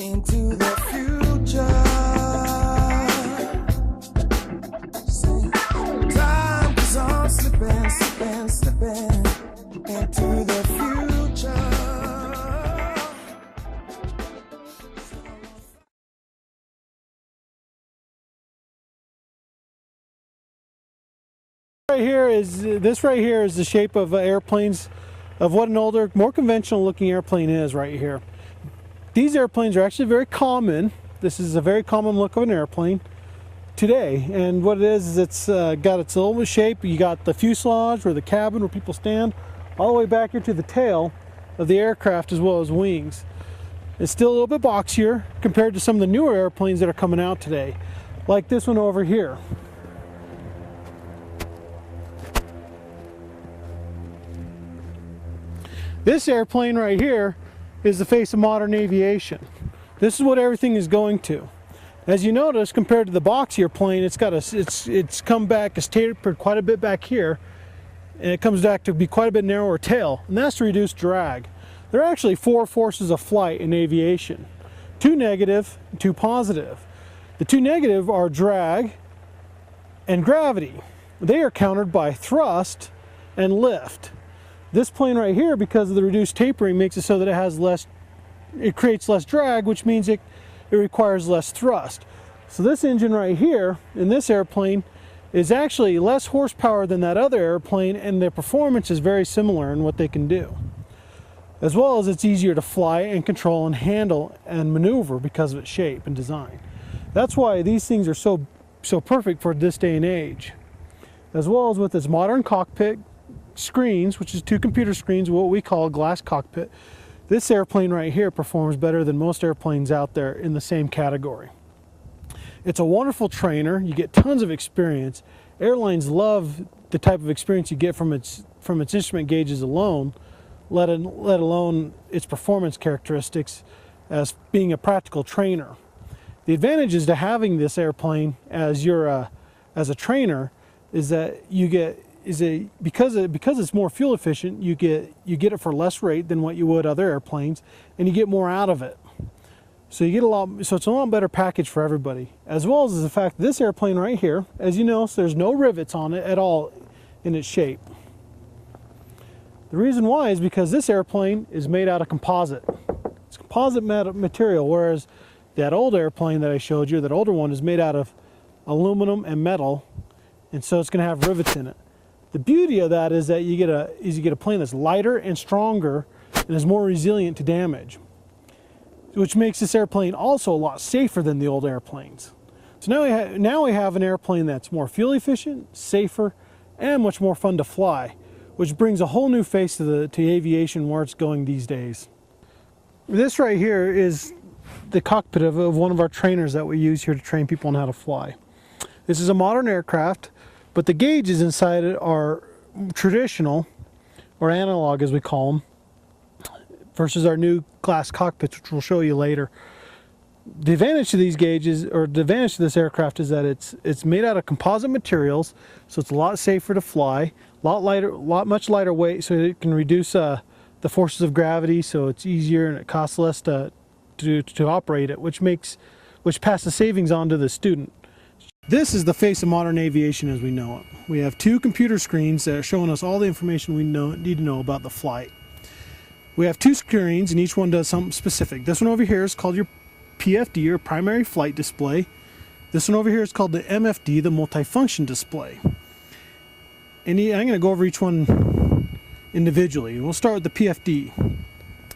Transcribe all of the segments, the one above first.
Into the future. Time goes on slipping, slipping, slipping into the future. This right here is the shape of airplanes, of what an older, more conventional looking airplane is right here. These airplanes are actually very common. This is a very common look of an airplane today. And what it is it's got its little shape. You got the fuselage or the cabin where people stand, all the way back here to the tail of the aircraft as well as wings. It's still a little bit boxier compared to some of the newer airplanes that are coming out today, like this one over here. This airplane right here is the face of modern aviation. This is what everything is going to. As you notice, compared to the boxier plane, it's come back, it's tapered quite a bit back here, and it comes back to be quite a bit narrower tail, and that's to reduce drag. There are actually 4 forces of flight in aviation: 2 negative and 2 positive. The 2 negative are drag and gravity. They are countered by thrust and lift. This plane right here, because of the reduced tapering, makes it so that it creates less drag, which means it requires less thrust. So this engine right here in this airplane is actually less horsepower than that other airplane, and their performance is very similar in what they can do. As well as it's easier to fly and control and handle and maneuver because of its shape and design. That's why these things are so perfect for this day and age. As well as with its modern cockpit screens, which is 2 computer screens, what we call a glass cockpit, this airplane right here performs better than most airplanes out there in the same category. It's a wonderful trainer. You get tons of experience. Airlines love the type of experience you get from its instrument gauges alone, let alone its performance characteristics as being a practical trainer. The advantages to having this airplane as a trainer is that you get because it's more fuel efficient, you get it for less rate than what you would other airplanes, and you get more out of it. So you get so it's a lot better package for everybody. As well as the fact that this airplane right here, as you know, there's no rivets on it at all in its shape. The reason why is because this airplane is made out of composite. It's composite material, whereas that old airplane that I showed you, that older one, is made out of aluminum and metal, and so it's going to have rivets in it. The beauty of that is that you get a plane that's lighter and stronger and is more resilient to damage, which makes this airplane also a lot safer than the old airplanes. So now we have an airplane that's more fuel efficient, safer, and much more fun to fly, which brings a whole new face to aviation where it's going these days. This right here is the cockpit of one of our trainers that we use here to train people on how to fly. This is a modern aircraft, but the gauges inside it are traditional, or analog as we call them, versus our new glass cockpits, which we'll show you later. The advantage to these gauges, or the advantage to this aircraft, is that it's made out of composite materials, so it's a lot safer to fly, much lighter weight, so it can reduce the forces of gravity, so it's easier and it costs less to operate it, which passes savings on to the student. This is the face of modern aviation as we know it. We have 2 computer screens that are showing us all the information we need to know about the flight. We have 2 screens and each one does something specific. This one over here is called your PFD, or primary flight display. This one over here is called the MFD, the multifunction display. And I'm going to go over each one individually. We'll start with the PFD.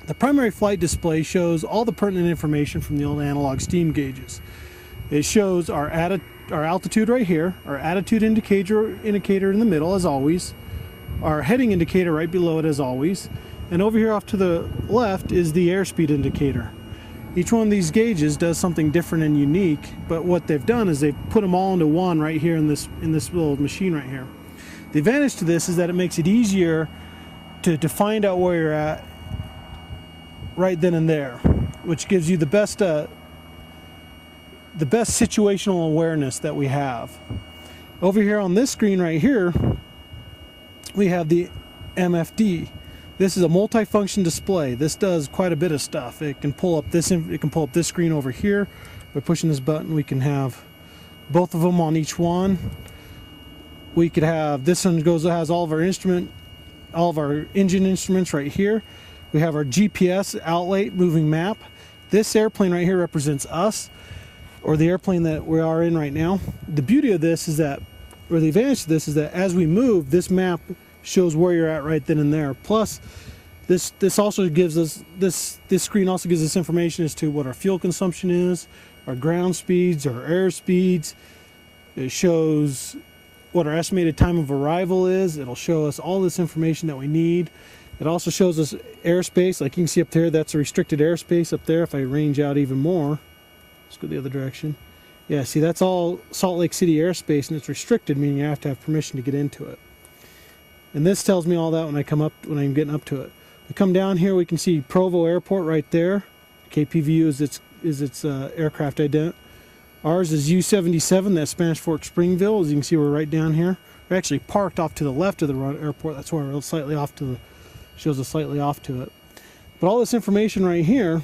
The primary flight display shows all the pertinent information from the old analog steam gauges. It shows our altitude right here, our attitude indicator in the middle as always, our heading indicator right below it as always, And over here off to the left is the airspeed indicator. Each one of these gauges does something different and unique, but what they've done is they've put them all into one right here in this little machine right here. The advantage to this is that it makes it easier to find out where you're at right then and there, which gives you the best situational awareness that we have. Over here on this screen right here, we have the MFD. This is a multi-function display. This does quite a bit of stuff. It can pull up this screen over here. By pushing this button, we can have both of them on each one. We could have this one has all of our engine instruments right here. We have our GPS outlet moving map. This airplane right here represents us, or the airplane that we are in right now. The beauty of this is that, or the advantage of this is that as we move, this map shows where you're at right then and there. Plus, this also gives us this screen also gives us information as to what our fuel consumption is, our ground speeds, our air speeds. It shows what our estimated time of arrival is. It'll show us all this information that we need. It also shows us airspace. Like you can see up there, that's a restricted airspace up there. If I range out even more, let's go the other direction. Yeah, see, that's all Salt Lake City airspace, and it's restricted, meaning you have to have permission to get into it. And this tells me all that when I'm getting up to it. We come down here, we can see Provo Airport right there. KPVU is its aircraft ident. Ours is U-77, that's Spanish Fort Springville. As you can see, we're right down here. We're actually parked off to the left of the airport. That's why we're slightly off to shows us slightly off to it. But all this information right here,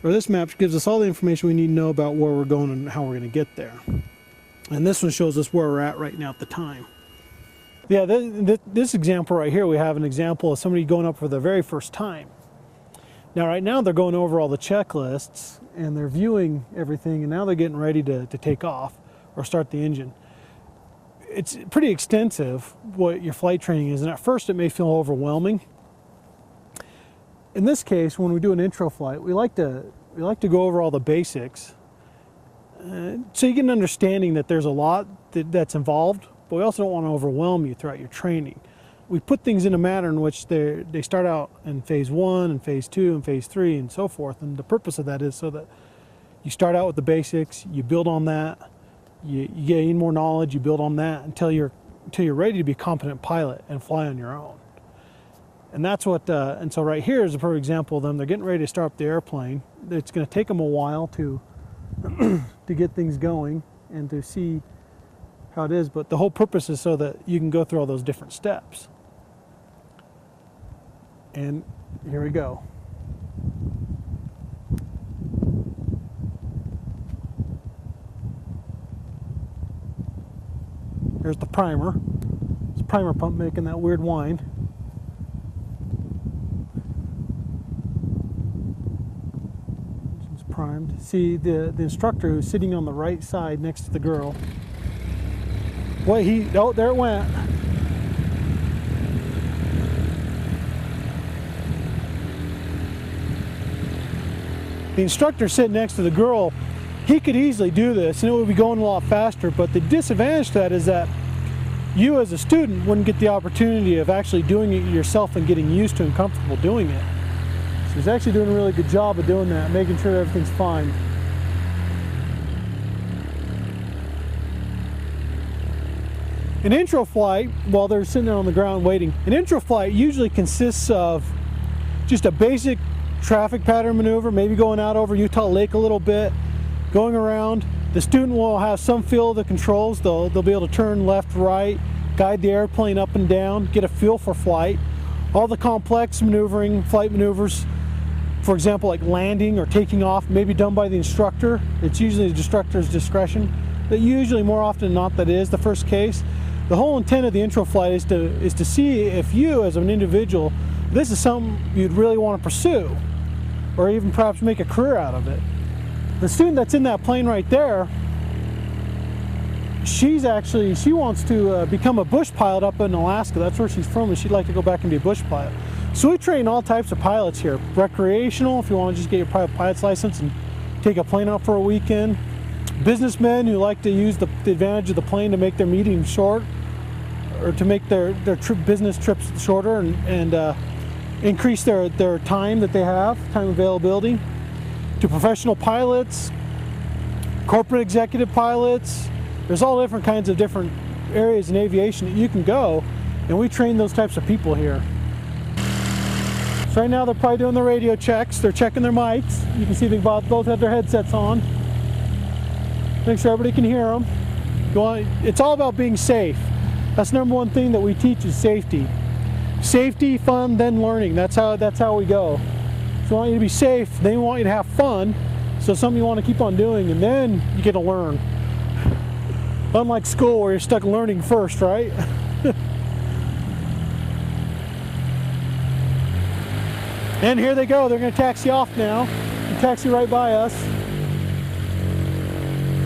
or this map, gives us all the information we need to know about where we're going and how we're going to get there. And this one shows us where we're at right now at the time. Yeah, this example right here, we have an example of somebody going up for the very first time. Now, right now, they're going over all the checklists, and they're viewing everything, and now they're getting ready to take off or start the engine. It's pretty extensive what your flight training is, and at first it may feel overwhelming. In this case, when we do an intro flight, we like to go over all the basics, so you get an understanding that there's a lot that's involved, but we also don't want to overwhelm you throughout your training. We put things in a manner in which they start out in phase 1 and phase 2 and phase 3 and so forth, and the purpose of that is so that you start out with the basics, you build on that, you gain more knowledge, you build on that until you're ready to be a competent pilot and fly on your own. And that's what, and so right here is a perfect example of them. They're getting ready to start up the airplane. It's going to take them a while to get things going and to see how it is, but the whole purpose is so that you can go through all those different steps. And here we go. There's the primer. It's a primer pump making that weird whine. It's primed. See the instructor who's sitting on the right side next to the girl. Boy, oh, there it went. The instructor sitting next to the girl, he could easily do this and it would be going a lot faster, but the disadvantage to that is that you as a student wouldn't get the opportunity of actually doing it yourself and getting used to and comfortable doing it. So he's actually doing a really good job of doing that, making sure everything's fine. An intro flight, while they're sitting there on the ground waiting, an intro flight usually consists of just a basic traffic pattern maneuver, maybe going out over Utah Lake a little bit, going around. The student will have some feel of the controls. They'll be able to turn left, right, guide the airplane up and down, get a feel for flight. All the complex maneuvering, flight maneuvers, for example, like landing or taking off, may be done by the instructor. It's usually the instructor's discretion. But usually, more often than not, that is the first case. The whole intent of the intro flight is to see if you, as an individual, this is something you'd really want to pursue, or even perhaps make a career out of it. The student that's in that plane right there, she wants to become a bush pilot up in Alaska. That's where she's from, and she'd like to go back and be a bush pilot. So we train all types of pilots here. Recreational, if you want to just get your private pilot's license and take a plane out for a weekend. Businessmen who like to use the advantage of the plane to make their meetings short, or to make their business trips shorter, and increase their time that they have, time availability, to professional pilots, corporate executive pilots. There's all different kinds of different areas in aviation that you can go, and we train those types of people here. So right now they're probably doing the radio checks. They're checking their mics. You can see they both have their headsets on. Make sure everybody can hear them. It's all about being safe. That's the #1 thing that we teach is safety. Safety, fun, then learning. That's how we go. So we want you to be safe, then we want you to have fun. So it's something you want to keep on doing, and then you get to learn. Unlike school where you're stuck learning first, right? And here they go. They're going to taxi off now. They taxi right by us.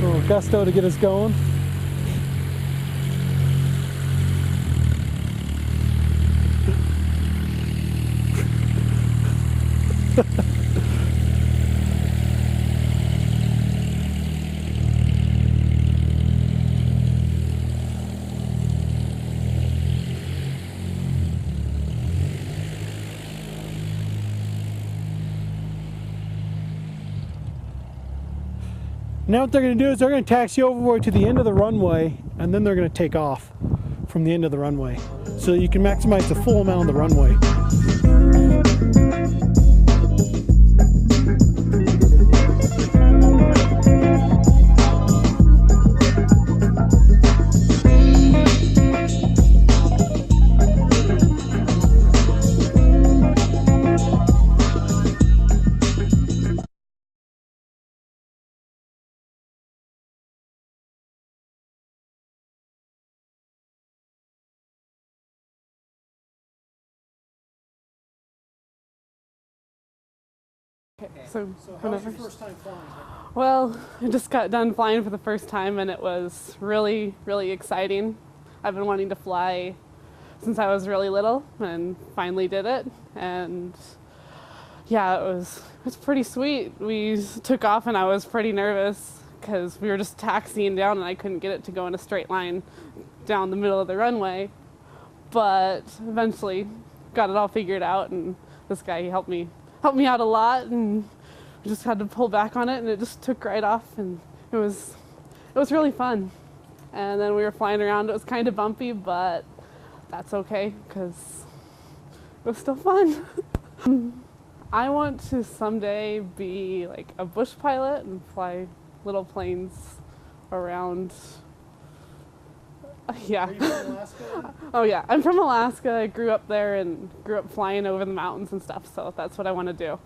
Oh, gusto to get us going. Now what they're going to do is they're going to taxi over to the end of the runway, and then they're going to take off from the end of the runway so you can maximize the full amount of the runway. So how was your first time flying? well, I just got done flying for the first time, and it was really, really exciting. I've been wanting to fly since I was really little, and finally did it. And yeah, it was pretty sweet. We took off, and I was pretty nervous because we were just taxiing down, and I couldn't get it to go in a straight line down the middle of the runway. But eventually, got it all figured out, and this guy, he helped me out a lot, and we just had to pull back on it, and it just took right off, and it was really fun. And then we were flying around. It was kind of bumpy, but that's okay because it was still fun. I want to someday be like a bush pilot and fly little planes around. Yeah. Are you from Alaska? Oh yeah, I'm from Alaska. I grew up there and grew up flying over the mountains and stuff, so that's what I want to do.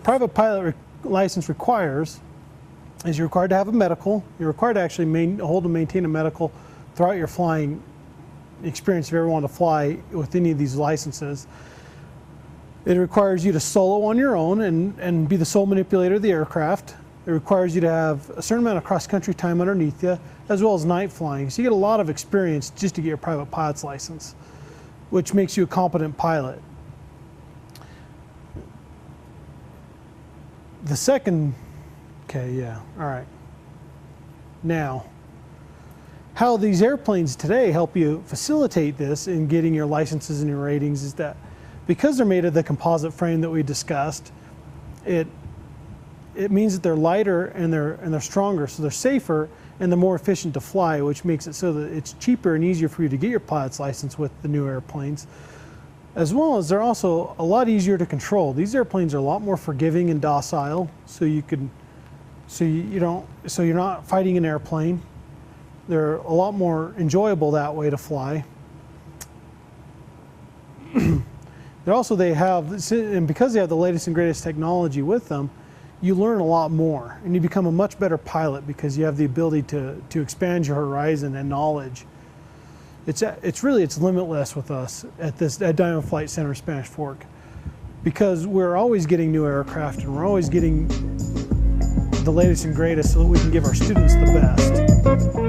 Private pilot license requires is you're required to have a medical. You're required to actually hold and maintain a medical throughout your flying experience if you ever want to fly with any of these licenses. It requires you to solo on your own and be the sole manipulator of the aircraft. It requires you to have a certain amount of cross-country time underneath you, as well as night flying. So you get a lot of experience just to get your private pilot's license, which makes you a competent pilot. The second, okay, yeah, all right. Now, how these airplanes today help you facilitate this in getting your licenses and your ratings is that because they're made of the composite frame that we discussed, it means that they're lighter and they're stronger, so they're safer and they're more efficient to fly, which makes it so that it's cheaper and easier for you to get your pilot's license with the new airplanes. As well as they're also a lot easier to control. These airplanes are a lot more forgiving and docile, so you're not fighting an airplane. They're a lot more enjoyable that way to fly. And because they have the latest and greatest technology with them, you learn a lot more and you become a much better pilot because you have the ability to expand your horizon and knowledge. It's limitless with us at Diamond Flight Center Spanish Fork, because we're always getting new aircraft and we're always getting the latest and greatest so that we can give our students the best.